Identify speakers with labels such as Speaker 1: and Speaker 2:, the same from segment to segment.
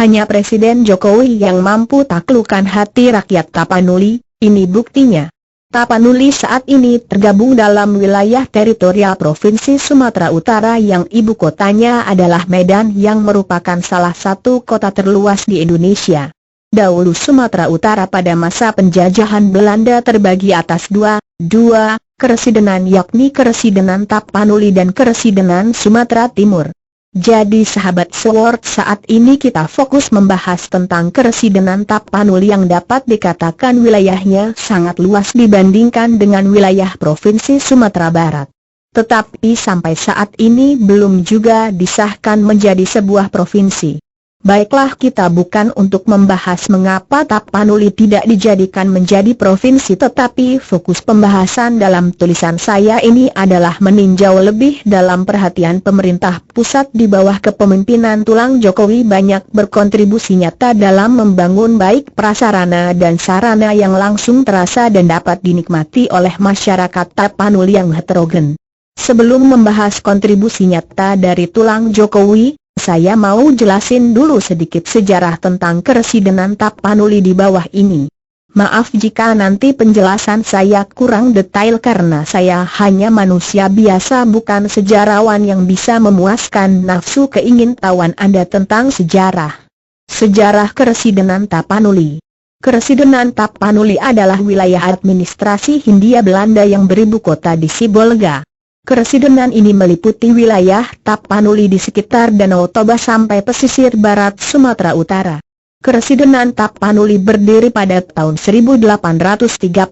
Speaker 1: hanya Presiden Jokowi yang mampu taklukkan hati rakyat Tapanuli. Ini buktinya. Tapanuli saat ini tergabung dalam wilayah teritorial Provinsi Sumatera Utara yang ibu kotanya adalah Medan yang merupakan salah satu kota terluas di Indonesia. Dahulu Sumatera Utara pada masa penjajahan Belanda terbagi atas dua keresidenan, yakni Keresidenan Tapanuli dan Keresidenan Sumatera Timur. Jadi sahabat Sword, saat ini kita fokus membahas tentang Keresidenan Tapanuli yang dapat dikatakan wilayahnya sangat luas dibandingkan dengan wilayah Provinsi Sumatera Barat. Tetapi sampai saat ini belum juga disahkan menjadi sebuah provinsi. Baiklah, kita bukan untuk membahas mengapa Tapanuli tidak dijadikan menjadi provinsi, tetapi fokus pembahasan dalam tulisan saya ini adalah meninjau lebih dalam perhatian pemerintah pusat di bawah kepemimpinan Tulang Jokowi banyak berkontribusi nyata dalam membangun baik prasarana dan sarana yang langsung terasa dan dapat dinikmati oleh masyarakat Tapanuli yang heterogen. Sebelum membahas kontribusi nyata dari Tulang Jokowi, saya mau jelasin dulu sedikit sejarah tentang Keresidenan Tapanuli di bawah ini. Maaf jika nanti penjelasan saya kurang detail karena saya hanya manusia biasa, bukan sejarawan yang bisa memuaskan nafsu keingintahuan Anda tentang sejarah. Sejarah Keresidenan Tapanuli. Keresidenan Tapanuli adalah wilayah administrasi Hindia Belanda yang beribu kota di Sibolga. Keresidenan ini meliputi wilayah Tapanuli di sekitar Danau Toba sampai pesisir barat Sumatera Utara. Keresidenan Tapanuli berdiri pada tahun 1834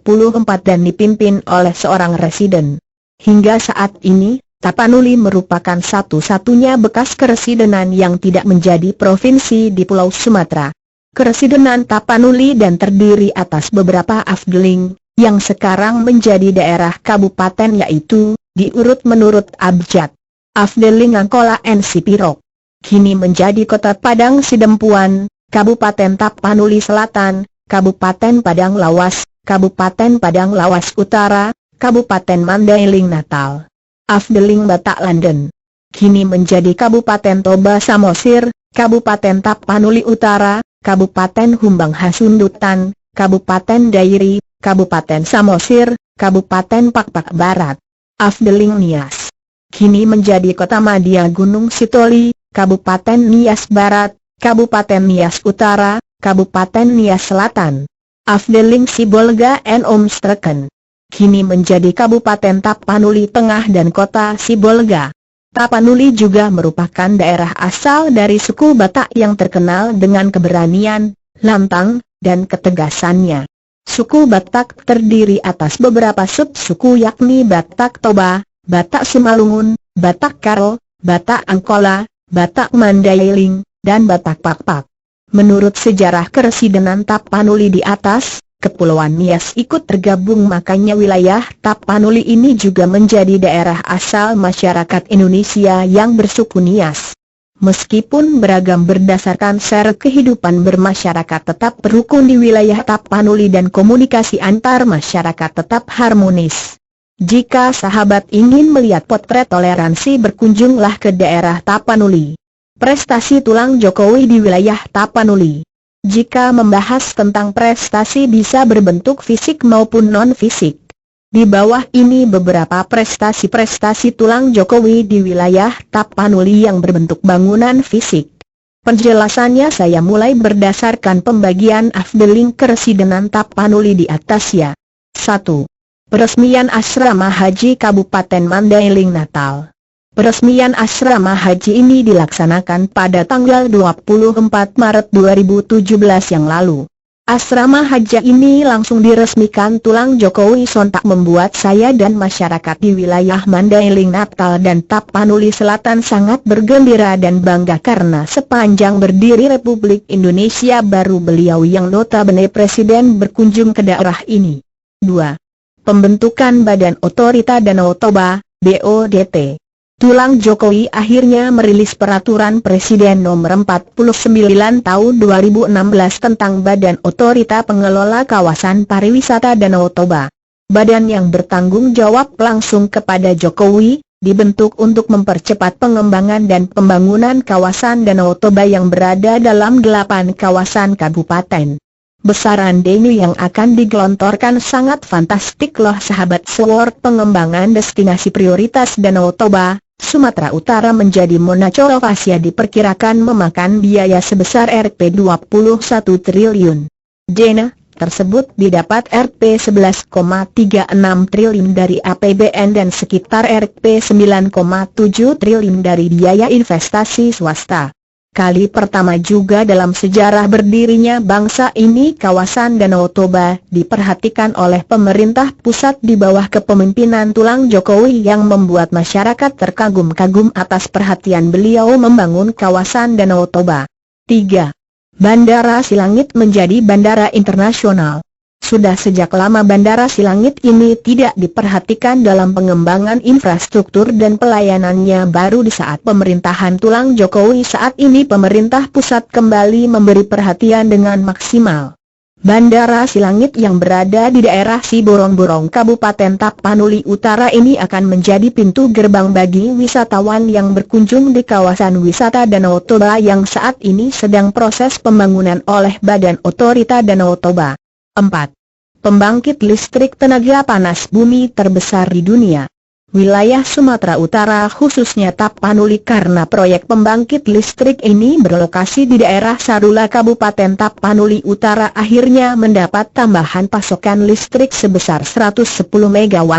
Speaker 1: dan dipimpin oleh seorang residen. Hingga saat ini, Tapanuli merupakan satu-satunya bekas keresidenan yang tidak menjadi provinsi di Pulau Sumatera. Keresidenan Tapanuli dan terdiri atas beberapa afdeling, yang sekarang menjadi daerah kabupaten, yaitu diurut menurut abjad. Afdeling Angkola Sipirok. Kini menjadi Kota Padang Sidempuan, Kabupaten Tapanuli Selatan, Kabupaten Padang Lawas, Kabupaten Padang Lawas Utara, Kabupaten Mandailing Natal. Afdeling Batak London. Kini menjadi Kabupaten Toba Samosir, Kabupaten Tapanuli Utara, Kabupaten Humbang Hasundutan, Kabupaten Dairi, Kabupaten Samosir, Kabupaten Pakpak Barat. Afdeling Nias. Kini menjadi Kota Madia Gunung Sitoli, Kabupaten Nias Barat, Kabupaten Nias Utara, Kabupaten Nias Selatan. Afdeling Sibolga Omstreken. Kini menjadi Kabupaten Tapanuli Tengah dan Kota Sibolga. Tapanuli juga merupakan daerah asal dari suku Batak yang terkenal dengan keberanian, lantang, dan ketegasannya. Suku Batak terdiri atas beberapa subsuku, yakni Batak Toba, Batak Simalungun, Batak Karo, Batak Angkola, Batak Mandailing, dan Batak Pakpak. Menurut sejarah Keresidenan Tapanuli di atas, Kepulauan Nias ikut tergabung, makanya wilayah Tapanuli ini juga menjadi daerah asal masyarakat Indonesia yang bersuku Nias. Meskipun beragam berdasarkan syarat kehidupan bermasyarakat tetap berukun di wilayah Tapanuli dan komunikasi antar masyarakat tetap harmonis. Jika sahabat ingin melihat potret toleransi, berkunjunglah ke daerah Tapanuli. Prestasi Tulang Jokowi di wilayah Tapanuli. Jika membahas tentang prestasi bisa berbentuk fisik maupun non-fisik. Di bawah ini beberapa prestasi-prestasi Tulang Jokowi di wilayah Tapanuli yang berbentuk bangunan fisik. Penjelasannya saya mulai berdasarkan pembagian afdeling Keresidenan Tapanuli di atasnya. 1. Peresmian Asrama Haji Kabupaten Mandailing Natal. Peresmian asrama haji ini dilaksanakan pada tanggal 24 Maret 2017 yang lalu. Asrama haji ini langsung diresmikan Tulang Jokowi sontak membuat saya dan masyarakat di wilayah Mandailing Natal dan Tapanuli Selatan sangat bergembira dan bangga karena sepanjang berdiri Republik Indonesia baru beliau yang notabene presiden berkunjung ke daerah ini. 2. Pembentukan Badan Otorita Danau Toba, BODT. Tulang Jokowi akhirnya merilis Peraturan Presiden Nomor 49 Tahun 2016 tentang Badan Otorita Pengelola Kawasan Pariwisata Danau Toba. Badan yang bertanggung jawab langsung kepada Jokowi, dibentuk untuk mempercepat pengembangan dan pembangunan kawasan Danau Toba yang berada dalam 8 kawasan kabupaten. Besaran dana yang akan digelontorkan sangat fantastik loh sahabat. Sword pengembangan destinasi prioritas Danau Toba, Sumatera Utara menjadi Monacol Asia diperkirakan memakan biaya sebesar Rp21 triliun. Dana tersebut didapat Rp11,36 triliun dari APBN dan sekitar Rp9,7 triliun dari biaya investasi swasta. Kali pertama juga dalam sejarah berdirinya bangsa ini kawasan Danau Toba diperhatikan oleh pemerintah pusat di bawah kepemimpinan Tulang Jokowi yang membuat masyarakat terkagum-kagum atas perhatian beliau membangun kawasan Danau Toba. 3. Bandara Silangit menjadi bandara internasional. Sudah sejak lama Bandara Silangit ini tidak diperhatikan dalam pengembangan infrastruktur dan pelayanannya. Baru di saat pemerintahan Tulang Jokowi saat ini pemerintah pusat kembali memberi perhatian dengan maksimal. Bandara Silangit yang berada di daerah Siborong-Borong Kabupaten Tapanuli Utara ini akan menjadi pintu gerbang bagi wisatawan yang berkunjung di kawasan wisata Danau Toba yang saat ini sedang proses pembangunan oleh Badan Otorita Danau Toba. 4. Pembangkit listrik tenaga panas bumi terbesar di dunia. Wilayah Sumatera Utara khususnya Tapanuli karena proyek pembangkit listrik ini berlokasi di daerah Sarula Kabupaten Tapanuli Utara akhirnya mendapat tambahan pasokan listrik sebesar 110 MW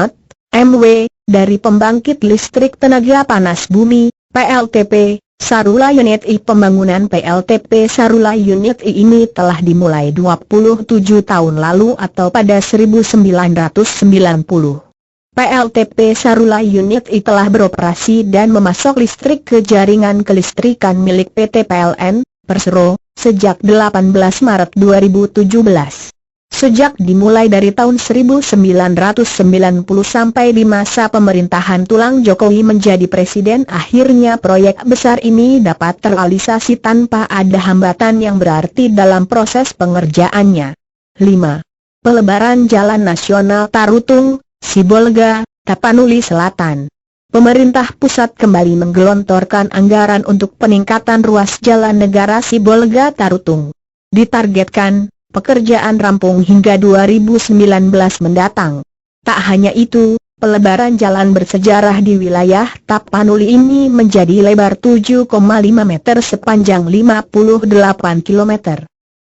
Speaker 1: dari pembangkit listrik tenaga panas bumi, PLTP, Sarula Unit I. Pembangunan PLTP Sarula Unit I ini telah dimulai 27 tahun lalu atau pada 1990. PLTP Sarula Unit I telah beroperasi dan memasok listrik ke jaringan kelistrikan milik PT PLN, Persero, sejak 18 Maret 2017. Sejak dimulai dari tahun 1990 sampai di masa pemerintahan Tulang Jokowi menjadi presiden akhirnya proyek besar ini dapat terrealisasi tanpa ada hambatan yang berarti dalam proses pengerjaannya. 5. Pelebaran Jalan Nasional Tarutung, Sibolga, Tapanuli Selatan. Pemerintah pusat kembali menggelontorkan anggaran untuk peningkatan ruas jalan negara Sibolga Tarutung. Ditargetkan pekerjaan rampung hingga 2019 mendatang. Tak hanya itu, pelebaran jalan bersejarah di wilayah Tapanuli ini menjadi lebar 7,5 meter sepanjang 58 km.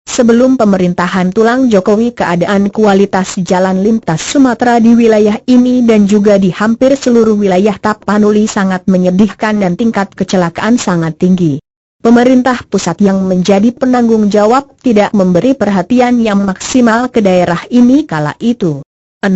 Speaker 1: Sebelum pemerintahan Tulang Jokowi keadaan kualitas jalan lintas Sumatera di wilayah ini dan juga di hampir seluruh wilayah Tapanuli sangat menyedihkan dan tingkat kecelakaan sangat tinggi. Pemerintah pusat yang menjadi penanggung jawab tidak memberi perhatian yang maksimal ke daerah ini kala itu. 6.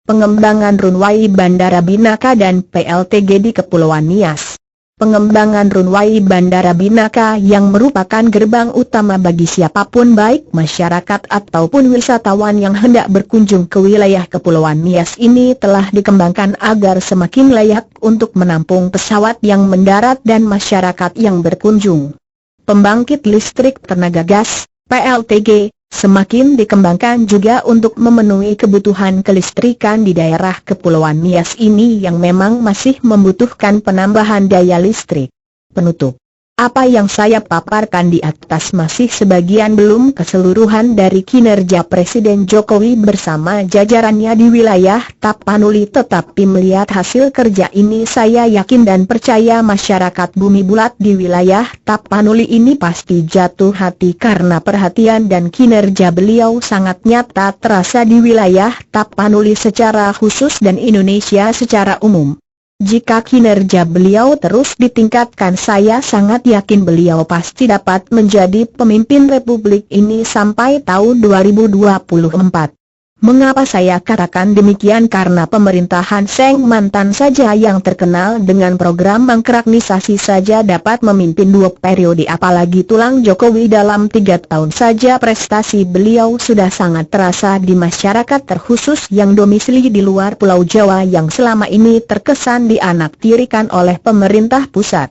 Speaker 1: Pengembangan runway Bandara Binaka dan PLTG di Kepulauan Nias. Pengembangan runway Bandara Binaka yang merupakan gerbang utama bagi siapapun baik masyarakat ataupun wisatawan yang hendak berkunjung ke wilayah Kepulauan Nias ini telah dikembangkan agar semakin layak untuk menampung pesawat yang mendarat dan masyarakat yang berkunjung. Pembangkit listrik tenaga gas, PLTG, semakin dikembangkan juga untuk memenuhi kebutuhan kelistrikan di daerah Kepulauan Nias ini yang memang masih membutuhkan penambahan daya listrik. Penutup. Apa yang saya paparkan di atas masih sebagian belum keseluruhan dari kinerja Presiden Jokowi bersama jajarannya di wilayah Tapanuli, tetapi melihat hasil kerja ini saya yakin dan percaya masyarakat Bumi Bulat di wilayah Tapanuli ini pasti jatuh hati karena perhatian dan kinerja beliau sangat nyata terasa di wilayah Tapanuli secara khusus dan Indonesia secara umum. Jika kinerja beliau terus ditingkatkan saya sangat yakin beliau pasti dapat menjadi pemimpin Republik ini sampai tahun 2024. Mengapa saya katakan demikian? Karena pemerintahan Seng Mantan saja yang terkenal dengan program mangkraknisasi saja dapat memimpin 2 periode, apalagi Tulang Jokowi dalam 3 tahun saja prestasi beliau sudah sangat terasa di masyarakat terkhusus yang domisili di luar Pulau Jawa yang selama ini terkesan dianaktirikan oleh pemerintah pusat.